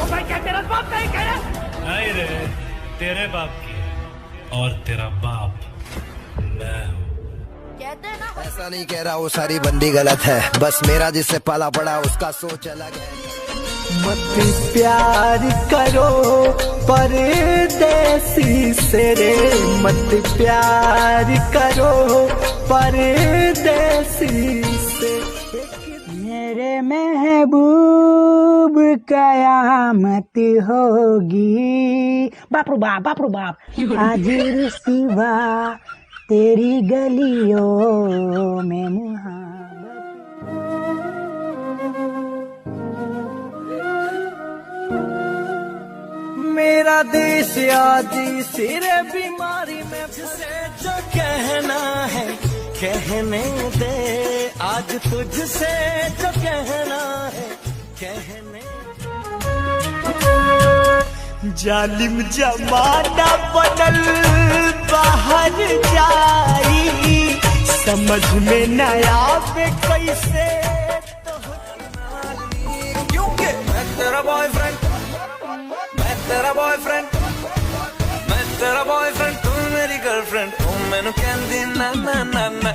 भाई क्या तेरा बाप नहीं कह रहा? नहीं रे, तेरे बाप की है, और तेरा बाप मैं हूँ। कहते हैं ना ऐसा नहीं कह रहा वो सारी बंदी गलत है, बस मेरा जिससे पाला पड़ा उसका सोच अलग है। मत प्यार करो परदेसी से रे, मत प्यार करो परदेसी से। मेरे महबूब कयामत होगी, बाप रे बाप आज सिवा तेरी गलियों में मेरा देश आज सिरे बीमारी में फंसे, जो कहना है कहने दे, आज तुझसे जो कहना है कहने। जालिम जमाना बदल बाहर जाई, समझ में न आवे कैसे तो क्योंकि मैं तेरा बॉयफ्रेंड, तेरा बॉयफ्रेंड, मैं तेरा बॉयफ्रेंड, तू मेरी गर्लफ्रेंड, तू मैनू कहंदी ना ना ना ना।